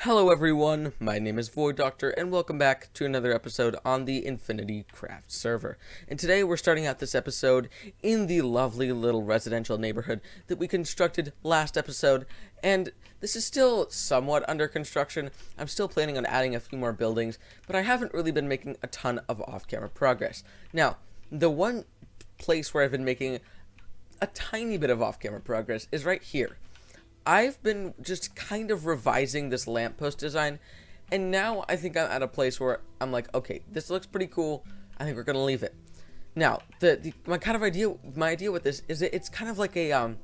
Hello everyone, my name is Void Doctor, and welcome back to another episode on the InfinityCraft server. And today we're starting out this episode in the lovely little residential neighborhood that we constructed last episode, and this is still somewhat under construction. I'm still planning on adding a few more buildings, but I haven't really been making a ton of off-camera progress. Now, the one place where I've been making a tiny bit of off-camera progress is right here. I've been just kind of revising this lamppost design, and now I think I'm at a place where I'm like, okay, this looks pretty cool. I think we're gonna leave it. Now, my idea with this is that it's kind of like a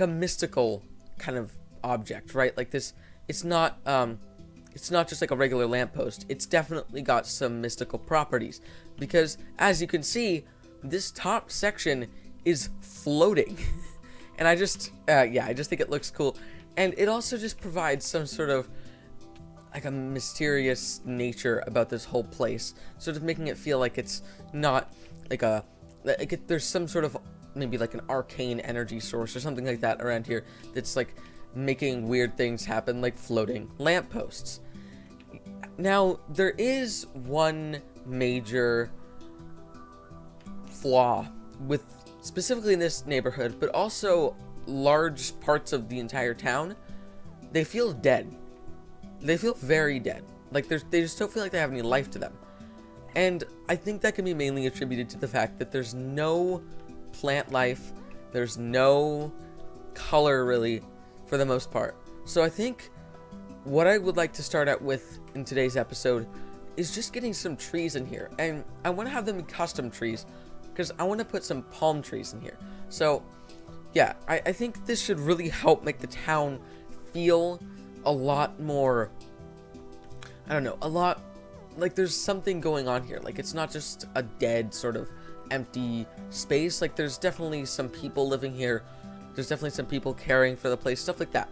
mystical kind of object, right? Like this, it's not just like a regular lamppost. It's definitely got some mystical properties because, as you can see, this top section is floating. And I just think it looks cool. And it also just provides some sort of, like, a mysterious nature about this whole place. Sort of making it feel like it's not, like there's some sort of, maybe like an arcane energy source or something like that around here that's, like, making weird things happen, like floating lampposts. Now, there is one major flaw with specifically in this neighborhood, but also large parts of the entire town. They feel dead. They feel very dead. Like they just don't feel like they have any life to them. And I think that can be mainly attributed to the fact that there's no plant life, there's no color really, for the most part. So I think what I would like to start out with in today's episode is just getting some trees in here. And I want to have them custom trees, because I want to put some palm trees in here. So, yeah, I think this should really help make the town feel a lot more, I don't know, a lot like there's something going on here. Like, it's not just a dead sort of empty space. Like, there's definitely some people living here. There's definitely some people caring for the place, stuff like that.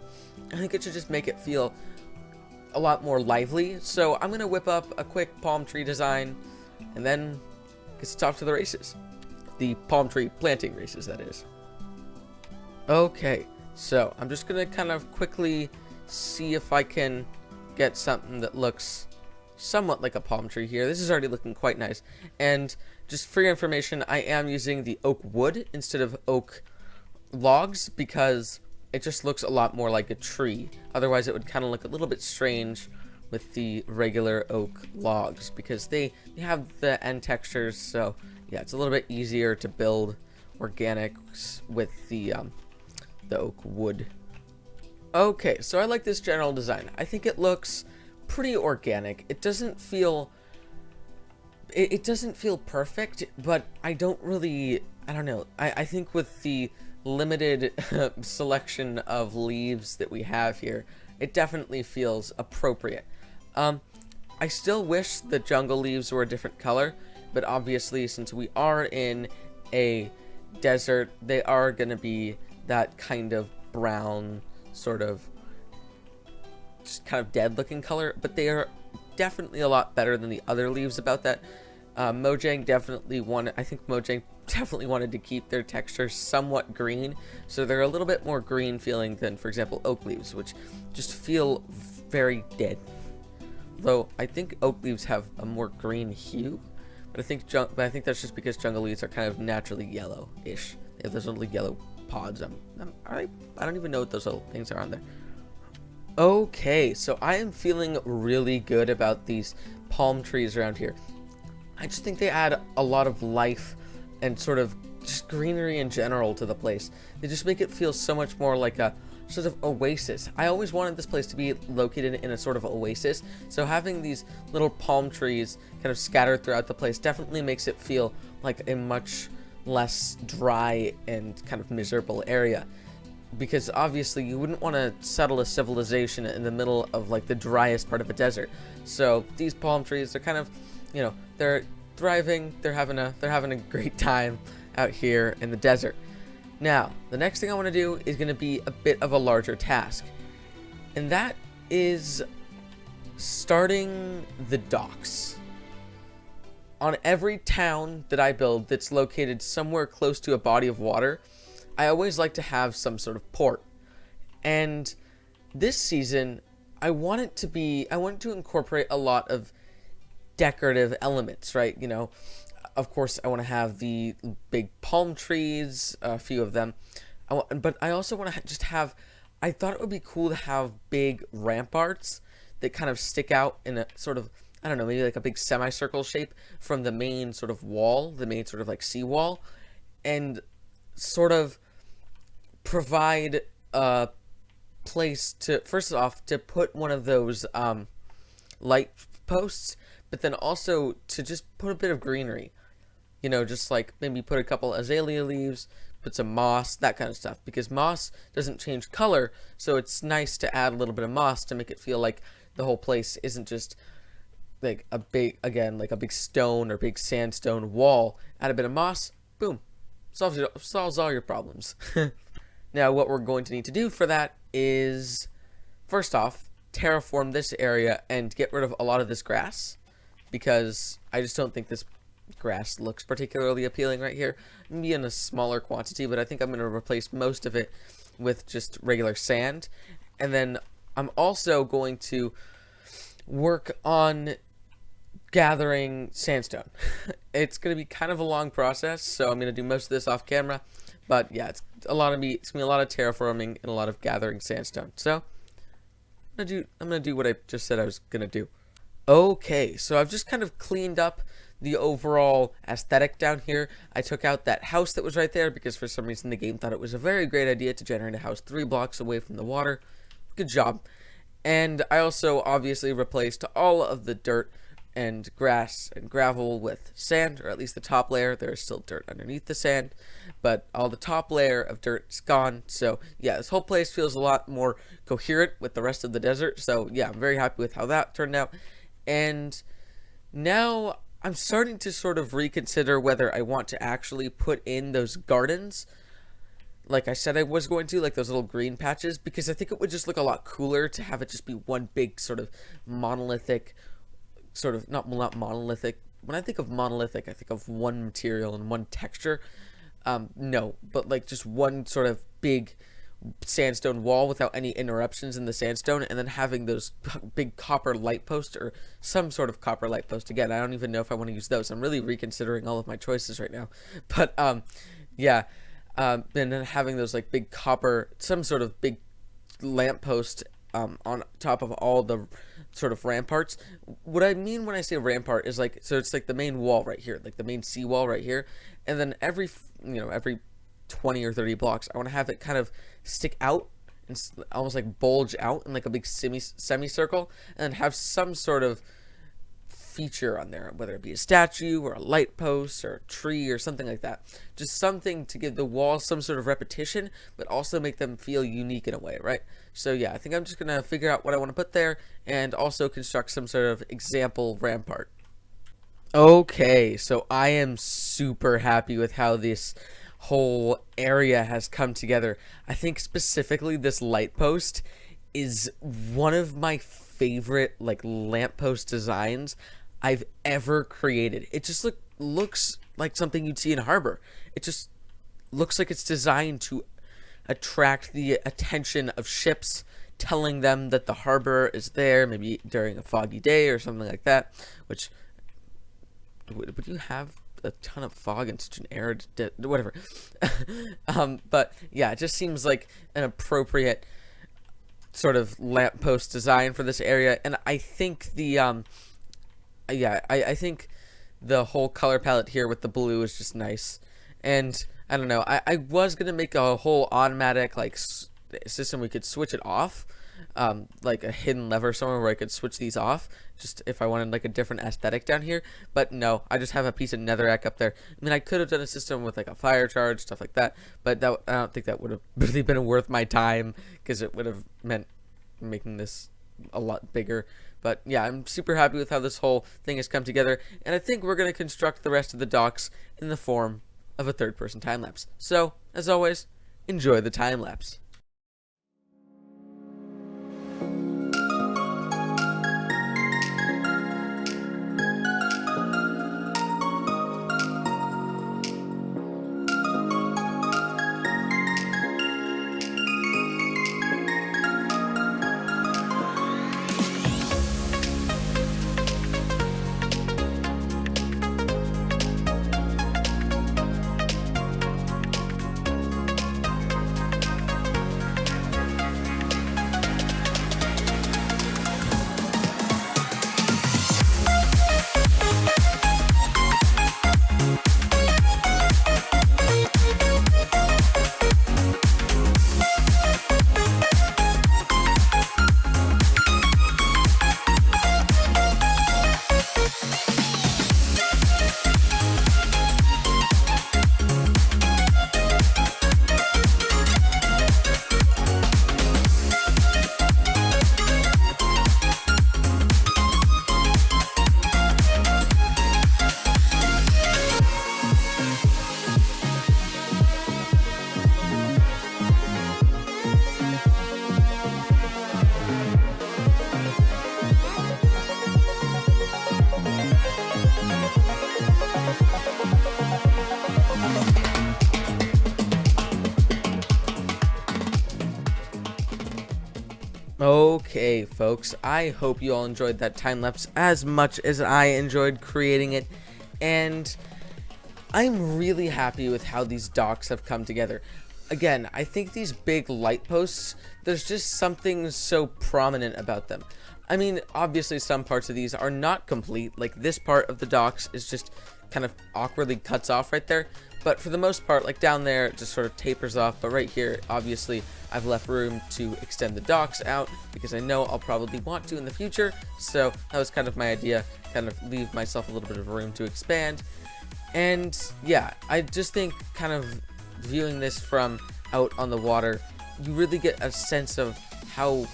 I think it should just make it feel a lot more lively. So I'm going to whip up a quick palm tree design, and then get off to the races. The palm tree planting races, that is. Okay, so I'm just gonna kind of quickly see if I can get something that looks somewhat like a palm tree here. This is already looking quite nice. And just for your information, I am using the oak wood instead of oak logs because it just looks a lot more like a tree. Otherwise, it would kind of look a little bit strange with the regular oak logs because they have the end textures, so yeah, it's a little bit easier to build organics with the oak wood. Okay, so I like this general design. I think it looks pretty organic. It doesn't feel perfect, but I don't know. I think with the limited selection of leaves that we have here, it definitely feels appropriate. I still wish the jungle leaves were a different color, but obviously, since we are in a desert, they are going to be that kind of brown, sort of, just kind of dead-looking color. But they are definitely a lot better than the other leaves about that. Mojang definitely wanted to keep their texture somewhat green. So they're a little bit more green feeling than, for example, oak leaves, which just feel very dead. Though I think oak leaves have a more green hue. But I think that's just because jungle leaves are kind of naturally yellow-ish. They have those little yellow pods. I don't even know what those little things are on there. Okay, so I am feeling really good about these palm trees around here. I just think they add a lot of life and sort of just greenery in general to the place. They just make it feel so much more like a sort of oasis. I always wanted this place to be located in a sort of oasis, so having these little palm trees kind of scattered throughout the place definitely makes it feel like a much less dry and kind of miserable area, because obviously you wouldn't want to settle a civilization in the middle of like the driest part of a desert. So these palm trees are kind of, you know, they're thriving, they're having a great time out here in the desert. Now, the next thing I want to do is going to be a bit of a larger task, and that is starting the docks. On every town that I build that's located somewhere close to a body of water, I always like to have some sort of port. And This season, I want to incorporate a lot of decorative elements, right? You know, of course, I want to have the big palm trees, a few of them. But I also want to just have. I thought it would be cool to have big ramparts that kind of stick out in a sort of, I don't know, maybe like a big semicircle shape from the main sort of wall, the main sort of like seawall, and sort of provide a place to, first off, to put one of those light posts, but then also to just put a bit of greenery. You know, just like maybe put a couple azalea leaves, put some moss, that kind of stuff. Because moss doesn't change color, so it's nice to add a little bit of moss to make it feel like the whole place isn't just like a big, again, like a big stone or big sandstone wall. Add a bit of moss, boom, solves all your problems. Now, what we're going to need to do for that is, first off, terraform this area and get rid of a lot of this grass, because I just don't think this grass looks particularly appealing right here. Maybe in a smaller quantity, but I think I'm going to replace most of it with just regular sand. And then I'm also going to work on gathering sandstone. It's going to be kind of a long process, so I'm going to do most of this off camera. But yeah, it's going to be a lot of terraforming and a lot of gathering sandstone. So I'm going to do what I just said I was going to do. Okay, so I've just kind of cleaned up the overall aesthetic down here. I took out that house that was right there because for some reason the game thought it was a very great idea to generate a house 3 blocks away from the water. Good job. And I also obviously replaced all of the dirt and grass and gravel with sand, or at least the top layer. There is still dirt underneath the sand, but all the top layer of dirt is gone. So yeah, this whole place feels a lot more coherent with the rest of the desert. So yeah, I'm very happy with how that turned out. And now I'm starting to sort of reconsider whether I want to actually put in those gardens like I said I was going to, like those little green patches, because I think it would just look a lot cooler to have it just be one big sort of monolithic, sort of, not monolithic. When I think of monolithic, I think of one material and one texture. No, but like just one sort of big sandstone wall without any interruptions in the sandstone, and then having those big copper light posts or some sort of copper light post. Again, I don't even know if I want to use those. I'm really reconsidering all of my choices right now. But yeah, and then having those like big copper, some sort of big lamppost on top of all the sort of ramparts. What I mean when I say rampart is like, so it's like the main wall right here, like the main seawall right here, and then every 20 or 30 blocks, I want to have it kind of stick out and almost like bulge out in like a big semicircle, and have some sort of feature on there, whether it be a statue or a light post or a tree or something like that. Just something to give the walls some sort of repetition, but also make them feel unique in a way, right? So yeah, I think I'm just gonna figure out what I want to put there and also construct some sort of example rampart. Okay, so I am super happy with how this whole area has come together. I think specifically this light post is one of my favorite like lamppost designs I've ever created. It just looks like something you'd see in a harbor. It just looks like it's designed to attract the attention of ships, telling them that the harbor is there, maybe during a foggy day or something like that. Which, would you have a ton of fog in such an arid whatever? But yeah, it just seems like an appropriate sort of lamppost design for this area. And I think the I think the whole color palette here with the blue is just nice. And I don't know, I was gonna make a whole automatic like system we could switch it off, like a hidden lever somewhere where I could switch these off, just if I wanted like a different aesthetic down here. But no, I just have a piece of netherrack up there. I mean, I could have done a system with like a fire charge, stuff like that, but I don't think that would have really been worth my time, because it would have meant making this a lot bigger. But yeah, I'm super happy with how this whole thing has come together, and I think we're going to construct the rest of the docks in the form of a third-person time-lapse. So, as always, enjoy the time-lapse. Okay, folks, I hope you all enjoyed that time lapse as much as I enjoyed creating it, and I'm really happy with how these docks have come together. Again, I think these big light posts, there's just something so prominent about them. I mean, obviously some parts of these are not complete, like this part of the docks is just kind of awkwardly cuts off right there, but for the most part, like down there, it just sort of tapers off, but right here, obviously, I've left room to extend the docks out, because I know I'll probably want to in the future, so that was kind of my idea, kind of leave myself a little bit of room to expand. And yeah, I just think kind of viewing this from out on the water, you really get a sense of how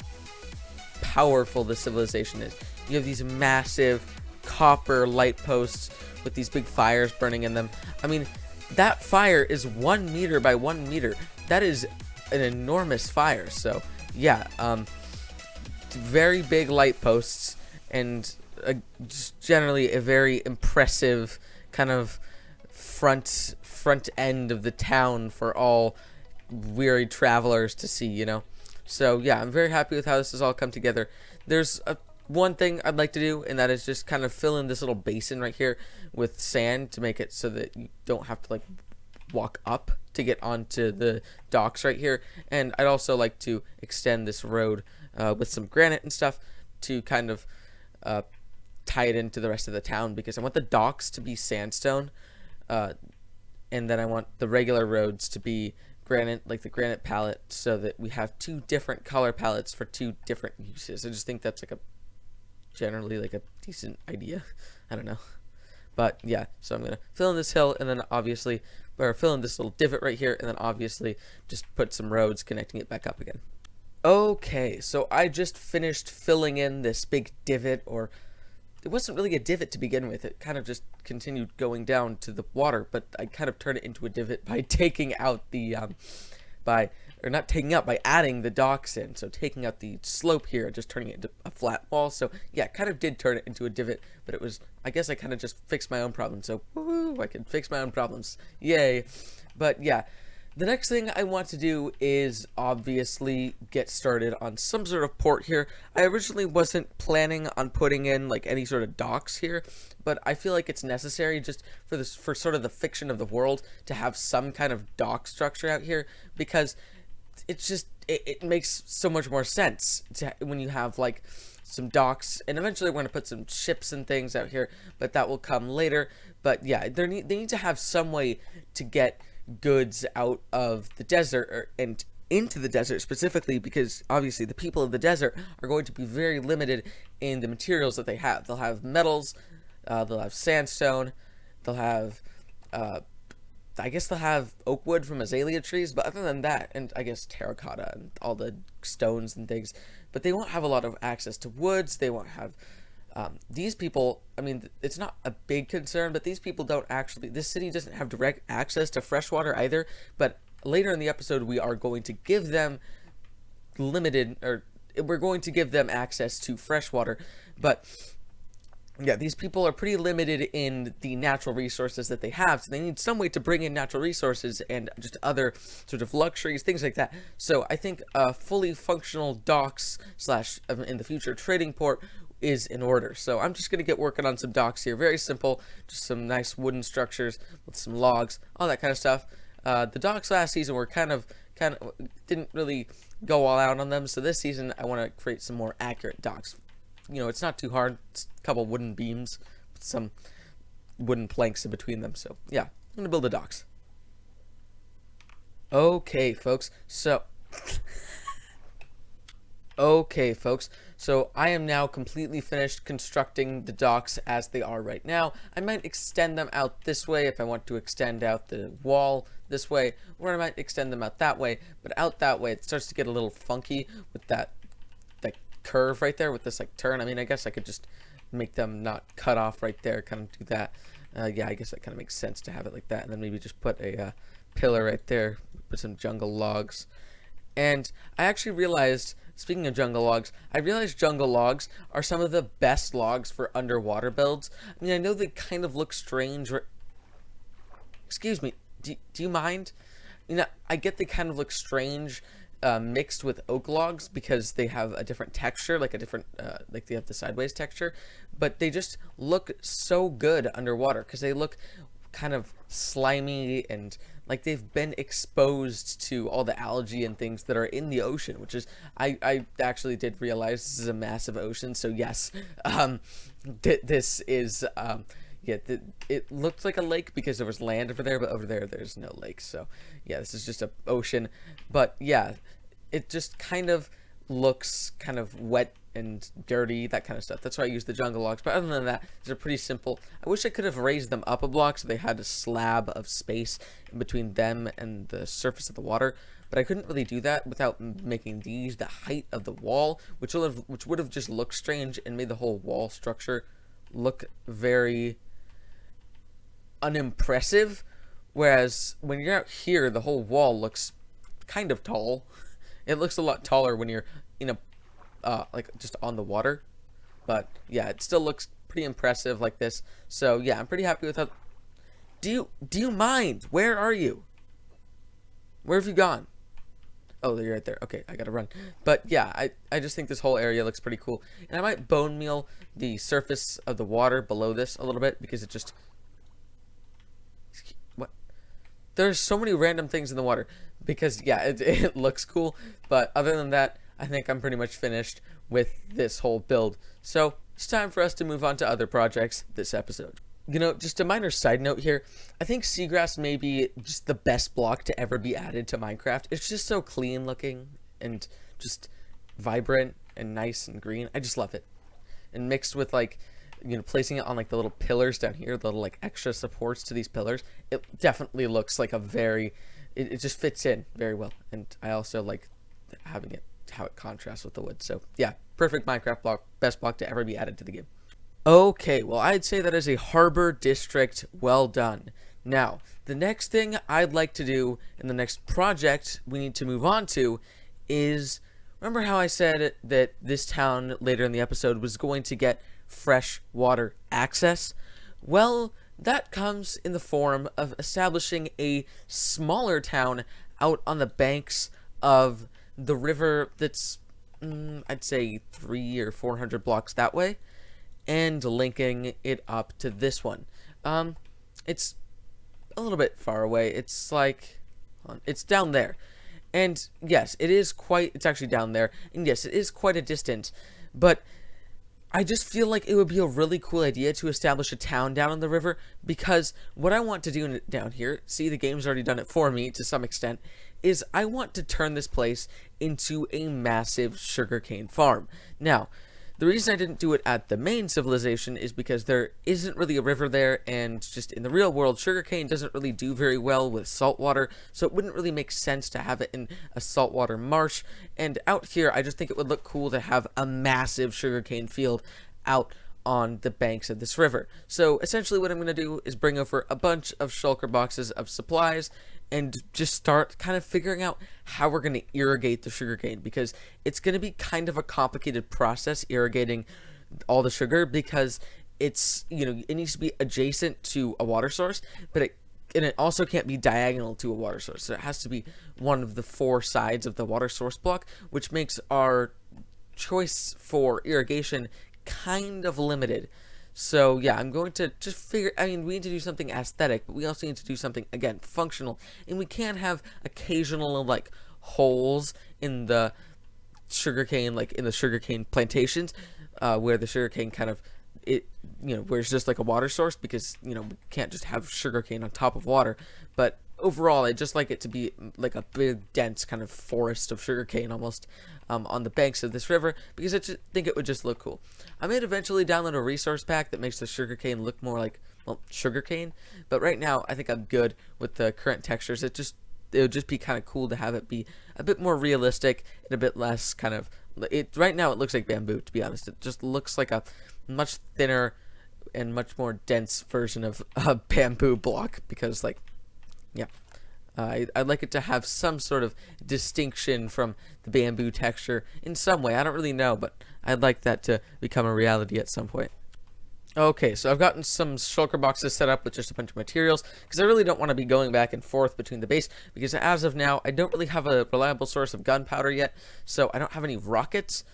powerful the civilization is. You have these massive copper light posts with these big fires burning in them. I mean, that fire is 1 meter by 1 meter. That is an enormous fire. So yeah, very big light posts, and just generally a very impressive kind of front end of the town for all weary travelers to see, you know. So yeah, I'm very happy with how this has all come together. There's one thing I'd like to do, and that is just kind of fill in this little basin right here with sand to make it so that you don't have to like walk up to get onto the docks right here. And I'd also like to extend this road with some granite and stuff to kind of tie it into the rest of the town, because I want the docks to be sandstone, and then I want the regular roads to be granite, like the granite palette, so that we have 2 different color palettes for 2 different uses. I just think that's like generally like a decent idea. I don't know. But yeah, so I'm going to fill in this hill, and then obviously, or fill in this little divot right here, and then obviously just put some roads connecting it back up again. Okay, so I just finished filling in this big divot, or it wasn't really a divot to begin with. It kind of just continued going down to the water, but I kind of turned it into a divot by taking out the, by adding the docks in. So taking out the slope here, just turning it into a flat wall. So yeah, kind of did turn it into a divot, but it was, I guess I kind of just fixed my own problem. So woohoo, I can fix my own problems. Yay. But yeah, the next thing I want to do is obviously get started on some sort of port here. I originally wasn't planning on putting in like any sort of docks here, but I feel like it's necessary just for sort of the fiction of the world to have some kind of dock structure out here, because it's just it makes so much more sense when you have like some docks, and eventually we're going to put some ships and things out here, but that will come later. But yeah, they need to have some way to get goods out of the desert and into the desert specifically, because obviously the people of the desert are going to be very limited in the materials that they have. They'll have metals, they'll have sandstone, they'll have I guess they'll have oak wood from azalea trees, but other than that, and I guess terracotta and all the stones and things, but they won't have a lot of access to woods. They won't have these people, I mean, it's not a big concern, but these people don't actually, this city doesn't have direct access to fresh water either, but later in the episode we are going to give them we're going to give them access to fresh water. But yeah, these people are pretty limited in the natural resources that they have, so they need some way to bring in natural resources and just other sort of luxuries, things like that. So I think a fully functional docks / in the future trading port is in order. So I'm just going to get working on some docks here. Very simple, just some nice wooden structures with some logs, all that kind of stuff. The docks last season were kind of didn't really go all out on them, so this season I want to create some more accurate docks. You know, it's not too hard. It's a couple wooden beams with some wooden planks in between them. So yeah, I'm going to build the docks. Okay, folks. So I am now completely finished constructing the docks as they are right now. I might extend them out this way if I want to extend out the wall this way, or I might extend them out that way. But out that way, it starts to get a little funky with that curve right there with this like turn. I mean, I guess I could just make them not cut off right there, kind of do that. Yeah, I guess that kind of makes sense to have it like that, and then maybe just put a pillar right there with some jungle logs. And I actually realized, speaking of jungle logs, I realized jungle logs are some of the best logs for underwater builds. I mean, I know they kind of look strange. Excuse me, do you mind? You know, I get they kind of look strange mixed with oak logs because they have a different texture, like a different, like they have the sideways texture, but they just look so good underwater because they look kind of slimy and like they've been exposed to all the algae and things that are in the ocean, which is, I actually did realize this is a massive ocean, so yes, this is, yeah, it looked like a lake because there was land over there, but over there, there's no lake, so yeah, this is just a ocean, but yeah, it just kind of looks kind of wet and dirty, that kind of stuff. That's why I use the jungle logs, but other than that, they're pretty simple. I wish I could have raised them up a block so they had a slab of space in between them and the surface of the water, but I couldn't really do that without making these the height of the wall, which would have just looked strange and made the whole wall structure look very unimpressive, whereas when you're out here, the whole wall looks kind of tall. It looks a lot taller when you're in a like just on the water, but yeah, it still looks pretty impressive like this. So yeah, I'm pretty happy with how. Do you mind? Where are you? Where have you gone? Oh, you're right there. Okay, I gotta run. But yeah, I just think this whole area looks pretty cool, and I might bone meal the surface of the water below this a little bit because it just. What? There's so many random things in the water because yeah, it looks cool, but other than that, I think I'm pretty much finished with this whole build. So it's time for us to move on to other projects this episode. You know, just a minor side note here, I think seagrass may be just the best block to ever be added to Minecraft. It's just so clean looking and just vibrant and nice and green. I just love it. And mixed with like, you know, placing it on like the little pillars down here, the little like extra supports to these pillars, it definitely looks like a very, it just fits in very well. And I also like having it, how it contrasts with the wood. So yeah, perfect Minecraft block, best block to ever be added to the game. Okay, well, I'd say that is a harbor district well done. Now, the next thing I'd like to do in the next project we need to move on to is, remember how I said that this town later in the episode was going to get fresh water access? Well, that comes in the form of establishing a smaller town out on the banks of the river that's, I'd say 300 or 400 blocks that way, and linking it up to this one. It's a little bit far away. It's like, it's down there. And yes, it's actually down there. And yes, it is quite a distance, but I just feel like it would be a really cool idea to establish a town down on the river, because what I want to do down here, see, the game's already done it for me to some extent, is I want to turn this place into a massive sugarcane farm. Now, the reason I didn't do it at the main civilization is because there isn't really a river there, and just in the real world, sugarcane doesn't really do very well with salt water, so it wouldn't really make sense to have it in a saltwater marsh. And out here, I just think it would look cool to have a massive sugarcane field out on the banks of this river. So essentially what I'm going to do is bring over a bunch of shulker boxes of supplies and just start kind of figuring out how we're going to irrigate the sugarcane, because it's going to be kind of a complicated process irrigating all the sugar, because it's, you know, it needs to be adjacent to a water source, but it also can't be diagonal to a water source. So it has to be one of the four sides of the water source block, which makes our choice for irrigation kind of limited. So yeah, I'm going to just figure, I mean, we need to do something aesthetic, but we also need to do something, again, functional. And we can't have occasional, like, holes in the sugarcane, like in the sugarcane plantations, where the sugarcane kind of, where it's just like a water source, because, you know, we can't just have sugarcane on top of water. But overall, I just like it to be like a big, dense kind of forest of sugarcane almost on the banks of this river, because I just think it would just look cool. I may eventually download a resource pack that makes the sugarcane look more like, well, sugarcane, but right now I think I'm good with the current textures. It would just be kind of cool to have it be a bit more realistic and a bit less kind of, right now it looks like bamboo, to be honest. It just looks like a much thinner and much more dense version of a bamboo block, because, like, yeah, I'd like it to have some sort of distinction from the bamboo texture in some way. I don't really know, but I'd like that to become a reality at some point. Okay, so I've gotten some shulker boxes set up with just a bunch of materials because I really don't want to be going back and forth between the base because as of now, I don't really have a reliable source of gunpowder yet, so I don't have any rockets.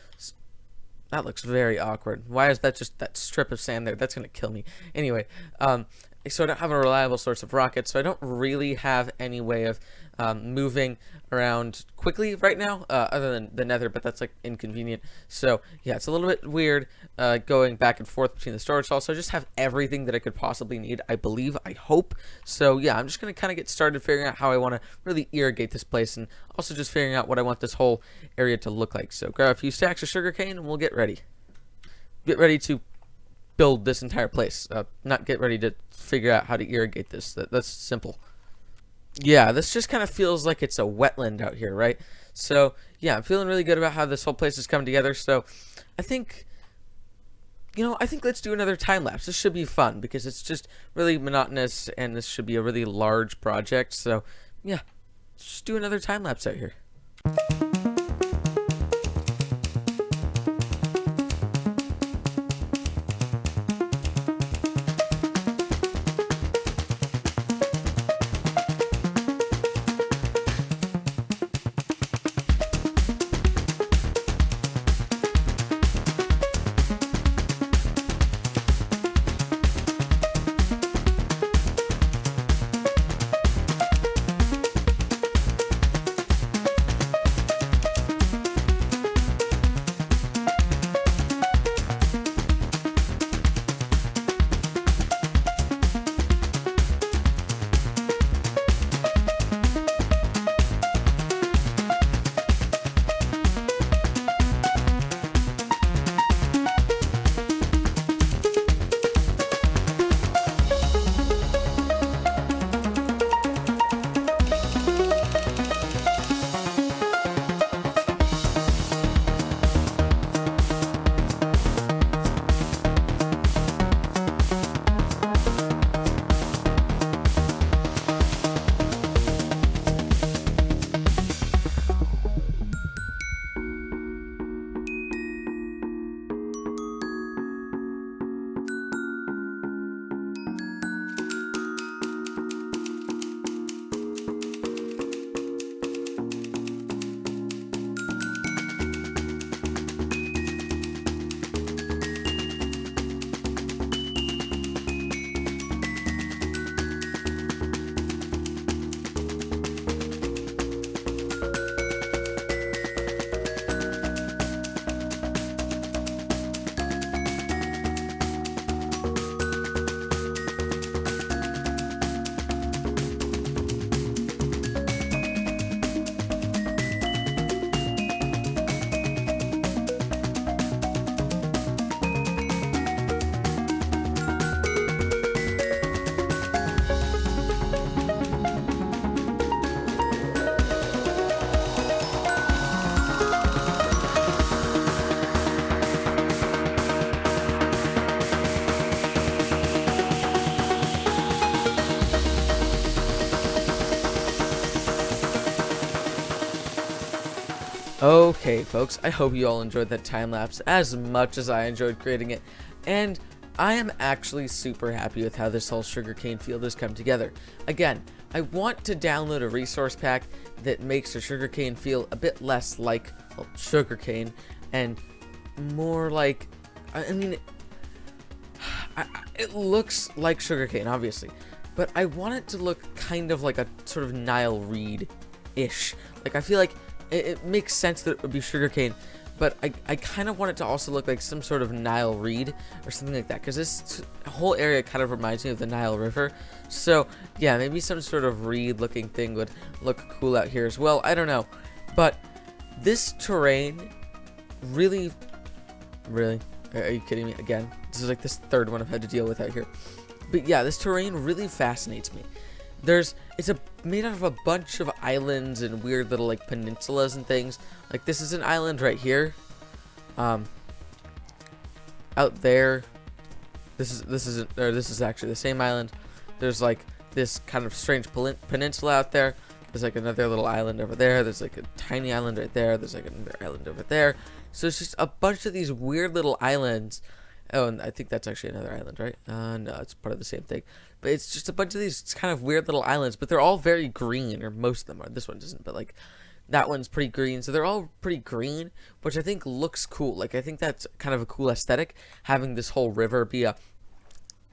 That looks very awkward. Why is that just that strip of sand there? That's going to kill me. Anyway, so I don't have a reliable source of rockets, so I don't really have any way of moving around quickly right now, other than the nether, but that's like inconvenient. So yeah, it's a little bit weird going back and forth between the storage halls. So I just have everything that I could possibly need, I believe, I hope. So yeah, I'm just going to kind of get started figuring out how I want to really irrigate this place, and also just figuring out what I want this whole area to look like. So grab a few stacks of sugarcane and we'll get ready. Get ready to build this entire place. Not get ready to figure out how to irrigate this. That's simple. Yeah, this just kind of feels like it's a wetland out here, right? So yeah, I'm feeling really good about how this whole place is coming together. So I think, I think let's do another time lapse. This should be fun because it's just really monotonous, and this should be a really large project. So yeah, let's just do another time lapse out here. Okay, folks, I hope you all enjoyed that time lapse as much as I enjoyed creating it, and I am actually super happy with how this whole sugarcane field has come together. Again, I want to download a resource pack that makes the sugarcane feel a bit less like, well, sugarcane and more like, it looks like sugarcane, obviously, but I want it to look kind of like a sort of Nile Reed-ish. Like, I feel like it makes sense that it would be sugarcane, but I kind of want it to also look like some sort of Nile Reed or something like that, because this whole area kind of reminds me of the Nile River. So yeah, maybe some sort of reed looking thing would look cool out here as well. I don't know, but this terrain really, are you kidding me? Again, this is like this third one I've had to deal with out here. But yeah, this terrain really fascinates me. It's made out of a bunch of islands and weird little like peninsulas and things. Like this is an island right here. Out there, this is actually the same island. There's like this kind of strange peninsula out there. There's like another little island over there. There's like a tiny island right there. There's like another island over there. So it's just a bunch of these weird little islands, Oh, and I think that's actually another island, right? No, it's part of the same thing. But it's just a bunch of these kind of weird little islands, but they're all very green, or most of them are. This one isn't, but like that one's pretty green. So they're all pretty green, which I think looks cool. Like I think that's kind of a cool aesthetic, having this whole river be a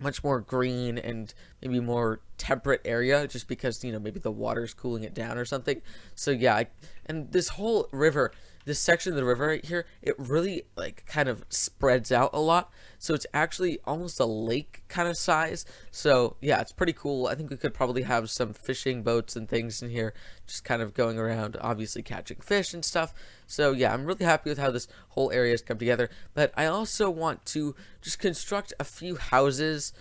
much more green and maybe more temperate area, just because, you know, maybe the water's cooling it down or something. So yeah, and this whole river, this section of the river right here, it really like kind of spreads out a lot, so it's actually almost a lake kind of size. So yeah, it's pretty cool. I think we could probably have some fishing boats and things in here, just kind of going around, obviously catching fish and stuff. So yeah, I'm really happy with how this whole area has come together. But I also want to just construct a few houses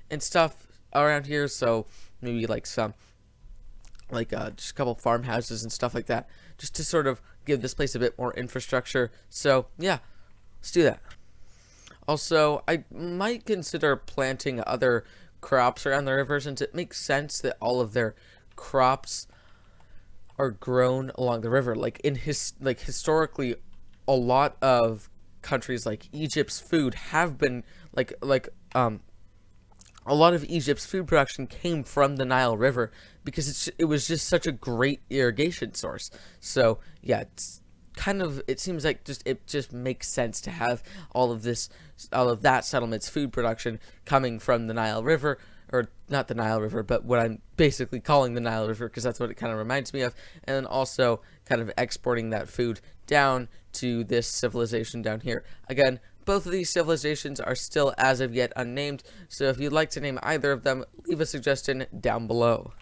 and stuff around here. So maybe like some, like just a couple farmhouses and stuff like that, just to sort of give this place a bit more infrastructure. So yeah, let's do that. Also, I might consider planting other crops around the river, since it makes sense that all of their crops are grown along the river. Like historically, a lot of countries like Egypt's food have been a lot of Egypt's food production came from the Nile River, because it was just such a great irrigation source. So yeah, it seems like it just makes sense to have all of that settlement's food production coming from the Nile River, or not the Nile River, but what I'm basically calling the Nile River, because that's what it kind of reminds me of, and then also kind of exporting that food down to this civilization down here. Again, both of these civilizations are still as of yet unnamed, so if you'd like to name either of them, leave a suggestion down below.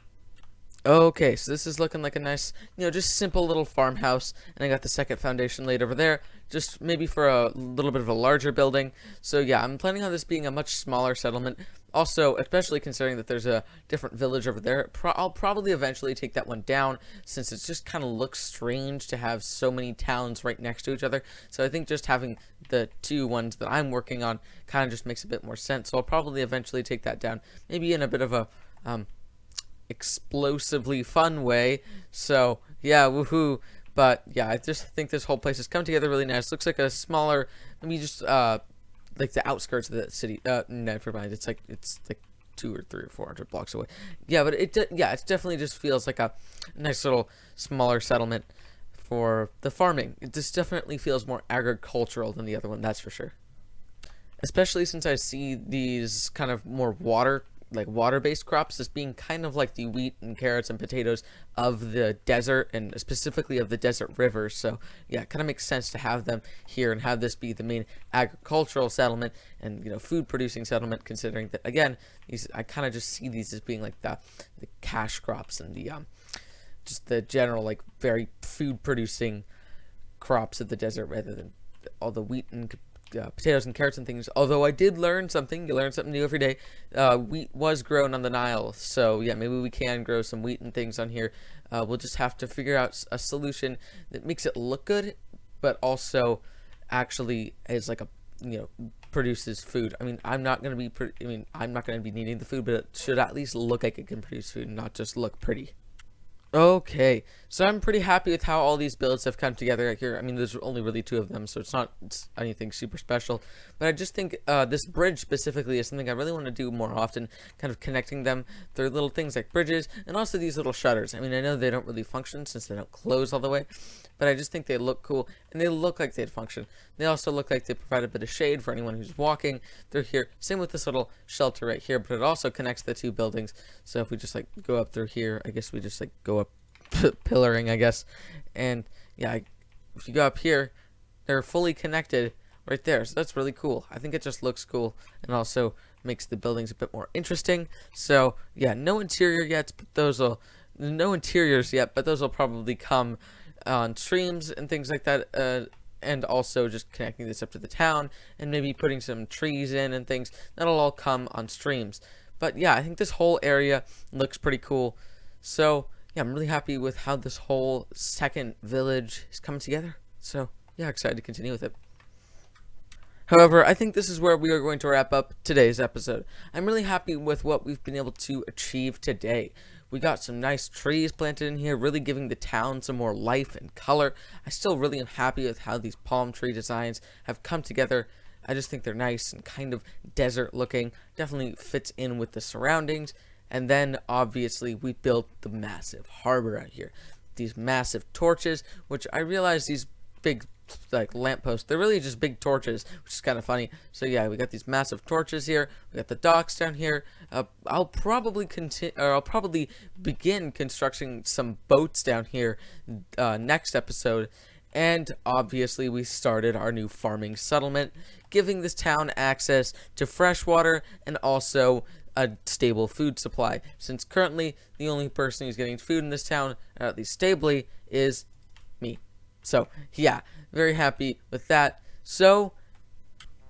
Okay, so this is looking like a nice, just simple little farmhouse, and I got the second foundation laid over there, just maybe for a little bit of a larger building. So yeah, I'm planning on this being a much smaller settlement. Also, especially considering that there's a different village over there, I'll probably eventually take that one down, since it just kind of looks strange to have so many towns right next to each other. So I think just having the two ones that I'm working on kind of just makes a bit more sense. So I'll probably eventually take that down, maybe in a bit of a explosively fun way. So yeah, woohoo. But yeah, I just think this whole place has come together really nice. Looks like a smaller, maybe just like the outskirts of the city. Never mind. It's like 200 or 300 or 400 blocks away. Yeah, but it definitely just feels like a nice little smaller settlement for the farming. It just definitely feels more agricultural than the other one, that's for sure. Especially since I see these kind of more water-based crops as being kind of like the wheat and carrots and potatoes of the desert, and specifically of the desert rivers. So yeah, it kind of makes sense to have them here and have this be the main agricultural settlement and food producing settlement, considering that, again, I kind of just see these as being like the cash crops and the just the general like very food producing crops of the desert, rather than all the wheat and potatoes and carrots and things. Although I did learn something. You learn something new every day. Wheat was grown on the Nile, so yeah, maybe we can grow some wheat and things on here. We'll just have to figure out a solution that makes it look good, but also actually is like a produces food. I mean, I'm not gonna be needing the food, but it should at least look like it can produce food, and not just look pretty. Okay, so I'm pretty happy with how all these builds have come together here. I mean, there's only really two of them, so it's not anything super special. But I just think this bridge specifically is something I really want to do more often, kind of connecting them through little things like bridges, and also these little shutters. I mean, I know they don't really function since they don't close all the way, but I just think they look cool, and they look like they'd function. They also look like they provide a bit of shade for anyone who's walking through here. Same with this little shelter right here, but it also connects the two buildings. So if we just like go up through here, I guess we just like go up pillaring, I guess, and yeah, if you go up here, they're fully connected right there. So that's really cool. I think it just looks cool, and also makes the buildings a bit more interesting. So yeah, no interiors yet, but those will probably come on streams and things like that, and also just connecting this up to the town and maybe putting some trees in and things. That'll all come on streams. But yeah, I think this whole area looks pretty cool. So yeah, I'm really happy with how this whole second village is coming together. So yeah, excited to continue with it. However, I think this is where we are going to wrap up today's episode. I'm really happy with what we've been able to achieve today. We got some nice trees planted in here, really giving the town some more life and color. I still really am happy with how these palm tree designs have come together I just think they're nice and kind of desert looking. Definitely fits in with the surroundings. And then obviously we built the massive harbor out here. These massive torches, which I realize these big like lampposts, they're really just big torches, which is kind of funny. So yeah, we got these massive torches here. We got the docks down here. I'll probably begin constructing some boats down here next episode. And obviously we started our new farming settlement, giving this town access to fresh water and also a stable food supply, since currently the only person who's getting food in this town, at least stably, is me. So yeah, very happy with that. So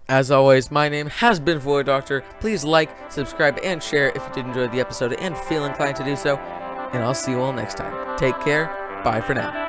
as always, my name has been Void Doctor. Please like, subscribe, and share if you did enjoy the episode and feel inclined to do so. And I'll see you all next time. Take care. Bye for now.